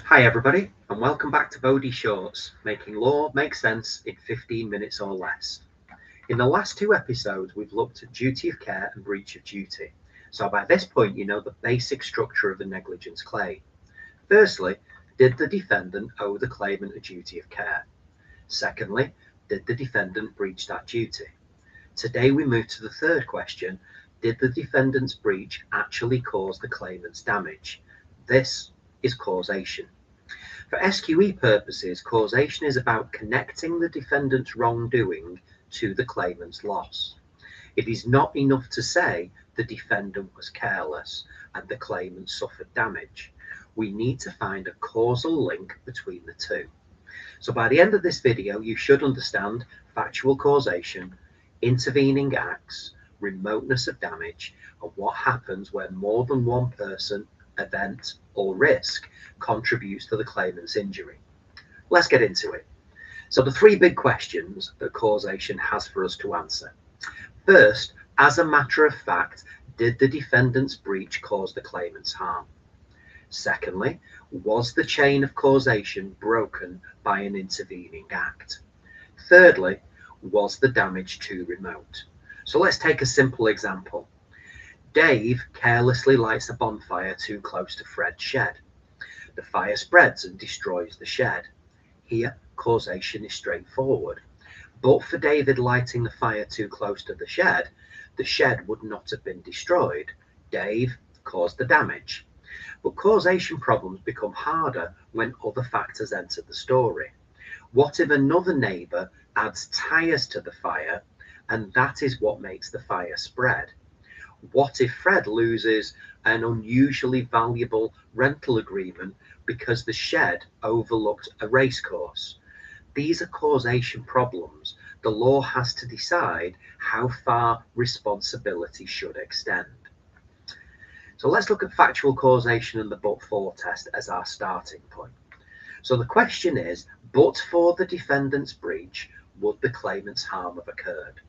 Hi everybody, and welcome back to Bowdie Shorts, making law make sense in 15 minutes or less. In the last two episodes, we've looked at duty of care and breach of duty. So by this point, you know the basic structure of a negligence claim. Firstly, did the defendant owe the claimant a duty of care? Secondly, did the defendant breach that duty? Today we move to the third question, did the defendant's breach actually cause the claimant's damage? This is causation. For SQE purposes, causation is about connecting the defendant's wrongdoing to the claimant's loss. It is not enough to say the defendant was careless and the claimant suffered damage. We need to find a causal link between the two. So by the end of this video, you should understand factual causation, intervening acts, remoteness of damage, and what happens when more than one person, event, or risk contributes to the claimant's injury. Let's get into it. So the three big questions that causation has for us to answer. First, as a matter of fact, did the defendant's breach cause the claimant's harm? Secondly, was the chain of causation broken by an intervening act? Thirdly, was the damage too remote? So let's take a simple example. Dave carelessly lights a bonfire too close to Fred's shed. The fire spreads and destroys the shed. Here, causation is straightforward. But for David lighting the fire too close to the shed would not have been destroyed. Dave caused the damage. But causation problems become harder when other factors enter the story. What if another neighbour adds tyres to the fire and that is what makes the fire spread? What if Fred loses an unusually valuable rental agreement because the shed overlooked a racecourse? These are causation problems. The law has to decide how far responsibility should extend. So let's look at factual causation and the but-for test as our starting point. So the question is, but for the defendant's breach, would the claimant's harm have occurred?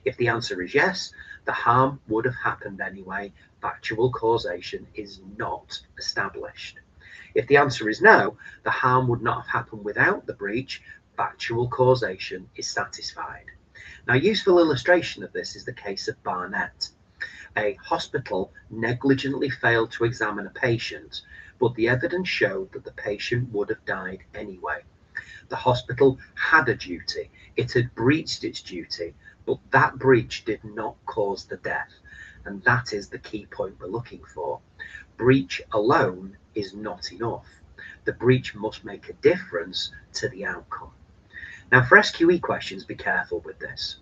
If the answer is yes, the harm would have happened anyway. Factual causation is not established. If the answer is no, the harm would not have happened without the breach. Factual causation is satisfied. Now, a useful illustration of this is the case of Barnett. A hospital negligently failed to examine a patient, but the evidence showed that the patient would have died anyway. The hospital had a duty. It had breached its duty, but that breach did not cause the death. And that is the key point we're looking for. Breach alone is not enough. The breach must make a difference to the outcome. Now, for SQE questions, be careful with this.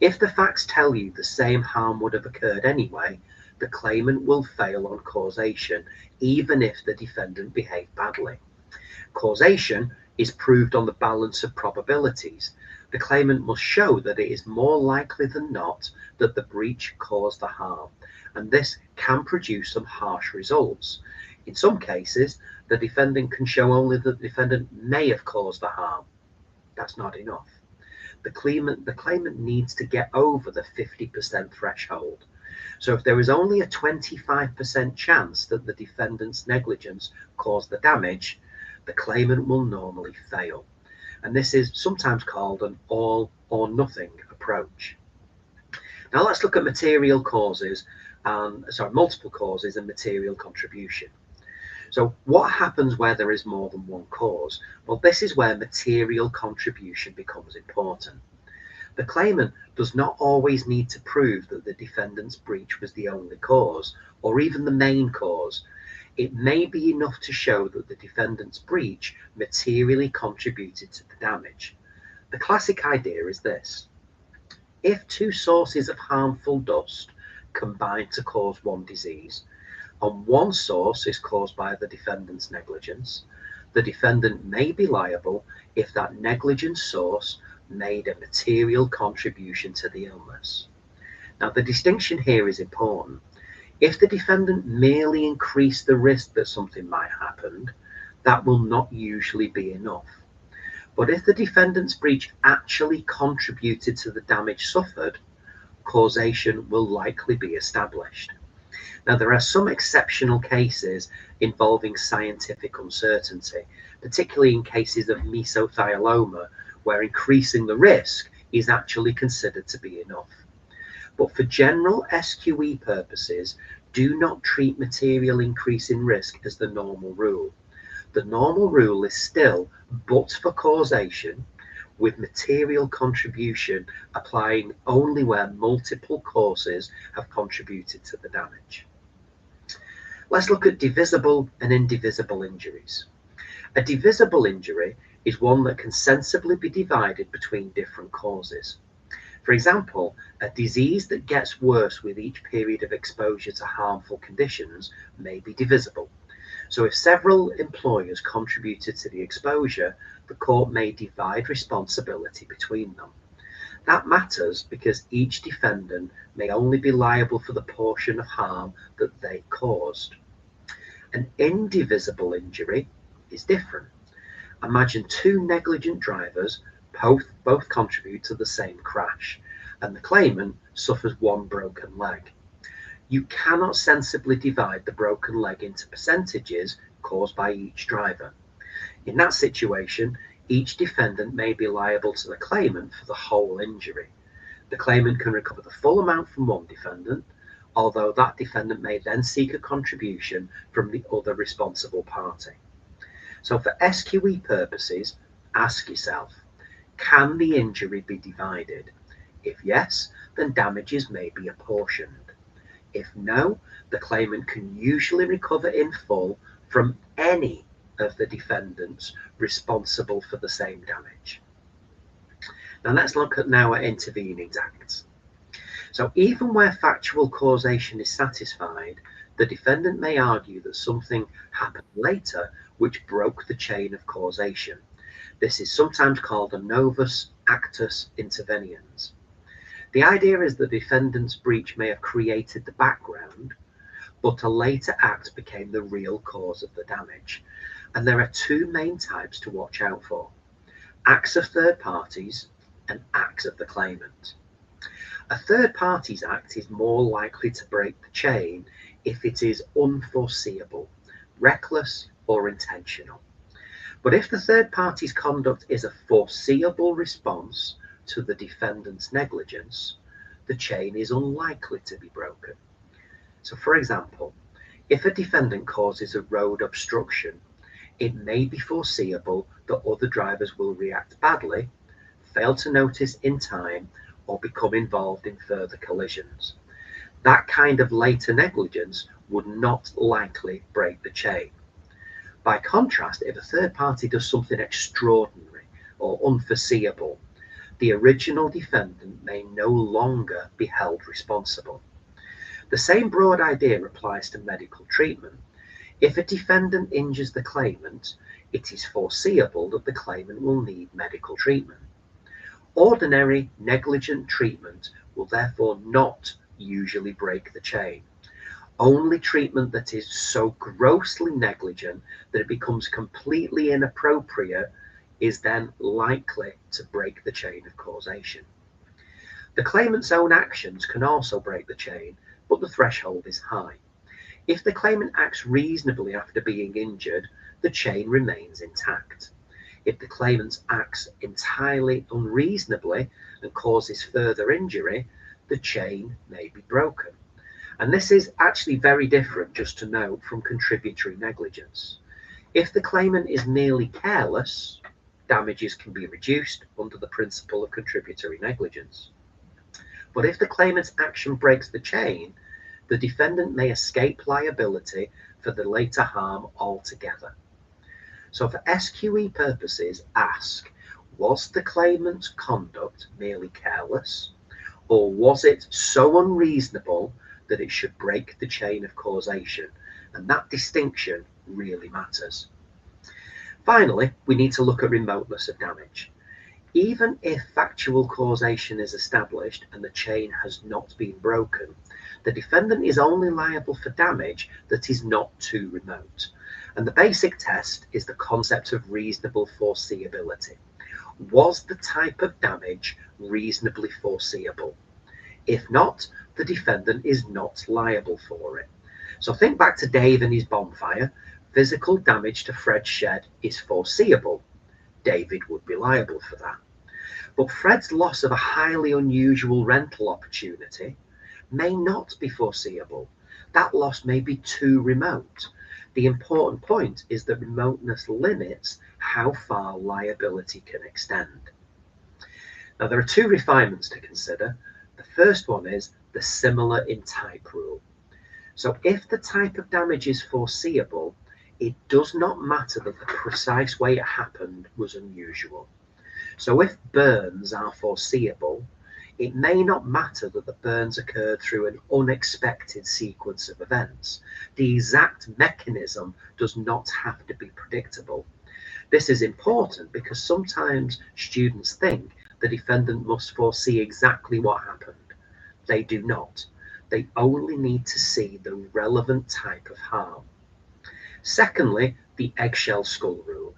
If the facts tell you the same harm would have occurred anyway, the claimant will fail on causation, even if the defendant behaved badly. Causation is proved on the balance of probabilities. The claimant must show that it is more likely than not that the breach caused the harm, and this can produce some harsh results. In some cases, the defendant can show only that the defendant may have caused the harm. That's not enough. The claimant needs to get over the 50% threshold. So if there is only a 25% chance that the defendant's negligence caused the damage, the claimant will normally fail. And this is sometimes called an all or nothing approach. Now let's look at multiple causes and material contribution. So what happens where there is more than one cause? Well, this is where material contribution becomes important. The claimant does not always need to prove that the defendant's breach was the only cause, or even the main cause. It may be enough to show that the defendant's breach materially contributed to the damage. The classic idea is this. If two sources of harmful dust combine to cause one disease, and one source is caused by the defendant's negligence, the defendant may be liable if that negligent source made a material contribution to the illness. Now, the distinction here is important. If the defendant merely increased the risk that something might happen, that will not usually be enough. But if the defendant's breach actually contributed to the damage suffered, causation will likely be established. Now, there are some exceptional cases involving scientific uncertainty, particularly in cases of mesothelioma, where increasing the risk is actually considered to be enough. But for general SQE purposes, do not treat material increase in risk as the normal rule. The normal rule is still but for causation, with material contribution applying only where multiple causes have contributed to the damage. Let's look at divisible and indivisible injuries. A divisible injury is one that can sensibly be divided between different causes. For example, a disease that gets worse with each period of exposure to harmful conditions may be divisible. So if several employers contributed to the exposure, the court may divide responsibility between them. That matters because each defendant may only be liable for the portion of harm that they caused. An indivisible injury is different. Imagine two negligent drivers both contribute to the same crash, and the claimant suffers one broken leg. You cannot sensibly divide the broken leg into percentages caused by each driver. In that situation, each defendant may be liable to the claimant for the whole injury. The claimant can recover the full amount from one defendant, although that defendant may then seek a contribution from the other responsible party. So for SQE purposes, ask yourself, can the injury be divided? If yes, then damages may be apportioned. If no, the claimant can usually recover in full from any of the defendants responsible for the same damage. Now let's look at interveniens acts. So even where factual causation is satisfied, the defendant may argue that something happened later which broke the chain of causation. This is sometimes called a novus, actus, interveniens. The idea is that the defendant's breach may have created the background, but a later act became the real cause of the damage. And there are two main types to watch out for: acts of third parties and acts of the claimant. A third party's act is more likely to break the chain if it is unforeseeable, reckless, or intentional. But if the third party's conduct is a foreseeable response to the defendant's negligence, the chain is unlikely to be broken. So for example, if a defendant causes a road obstruction, it may be foreseeable that other drivers will react badly, fail to notice in time, or become involved in further collisions. That kind of later negligence would not likely break the chain. By contrast, if a third party does something extraordinary or unforeseeable, the original defendant may no longer be held responsible. The same broad idea applies to medical treatment. If a defendant injures the claimant, it is foreseeable that the claimant will need medical treatment. Ordinary negligent treatment will therefore not usually break the chain. Only treatment that is so grossly negligent that it becomes completely inappropriate is then likely to break the chain of causation. The claimant's own actions can also break the chain, but the threshold is high. If the claimant acts reasonably after being injured, the chain remains intact. If the claimant acts entirely unreasonably and causes further injury, the chain may be broken. And this is actually very different, just to note, from contributory negligence. If the claimant is merely careless, damages can be reduced under the principle of contributory negligence. But if the claimant's action breaks the chain, the defendant may escape liability for the later harm altogether. So for SQE purposes, ask, was the claimant's conduct merely careless, or was it so unreasonable that it should break the chain of causation? And that distinction really matters. Finally, we need to look at remoteness of damage. Even if factual causation is established and the chain has not been broken, the defendant is only liable for damage that is not too remote. And the basic test is the concept of reasonable foreseeability. Was the type of damage reasonably foreseeable? If not, the defendant is not liable for it. So think back to Dave and his bonfire. Physical damage to Fred's shed is foreseeable. David would be liable for that. But Fred's loss of a highly unusual rental opportunity may not be foreseeable. That loss may be too remote. The important point is that remoteness limits how far liability can extend. Now, there are two refinements to consider. The first one is the similar in type rule. So if the type of damage is foreseeable, it does not matter that the precise way it happened was unusual. So if burns are foreseeable, it may not matter that the burns occurred through an unexpected sequence of events. The exact mechanism does not have to be predictable. This is important because sometimes students think the defendant must foresee exactly what happened. They do not. They only need to see the relevant type of harm. Secondly, the eggshell skull rule.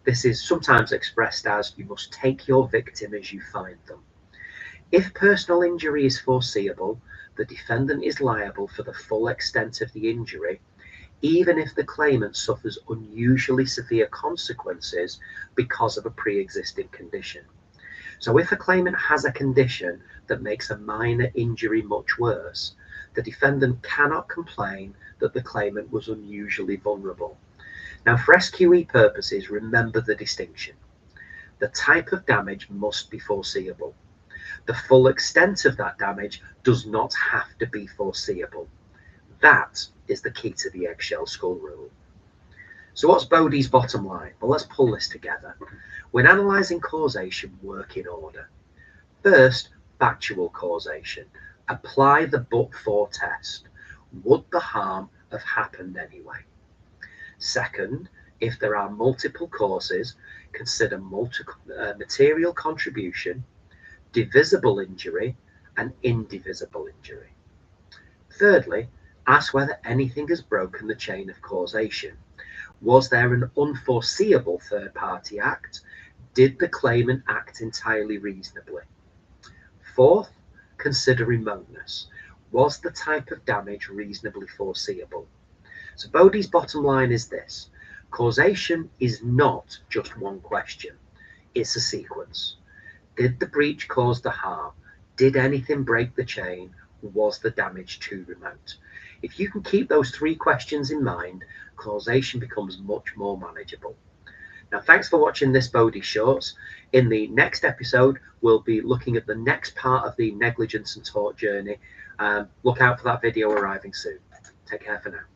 This is sometimes expressed as you must take your victim as you find them. If personal injury is foreseeable, the defendant is liable for the full extent of the injury, even if the claimant suffers unusually severe consequences because of a pre-existing condition. So if a claimant has a condition that makes a minor injury much worse, the defendant cannot complain that the claimant was unusually vulnerable. Now, for SQE purposes, remember the distinction. The type of damage must be foreseeable. The full extent of that damage does not have to be foreseeable. That is the key to the eggshell skull rule. So what's Bowdie's bottom line? Well, let's pull this together. When analysing causation, work in order. First, factual causation. Apply the but-for test. Would the harm have happened anyway? Second, if there are multiple causes, consider material contribution, divisible injury, and indivisible injury. Thirdly, ask whether anything has broken the chain of causation. Was there an unforeseeable third-party act? Did the claimant act entirely reasonably? Fourth, consider remoteness. Was the type of damage reasonably foreseeable? So Bowdie's bottom line is this. Causation is not just one question. It's a sequence. Did the breach cause the harm? Did anything break the chain? Was the damage too remote? If you can keep those three questions in mind, causation becomes much more manageable. Now, thanks for watching this Bowdie Shorts. In the next episode, we'll be looking at the next part of the negligence and tort journey. Look out for that video arriving soon. Take care for now.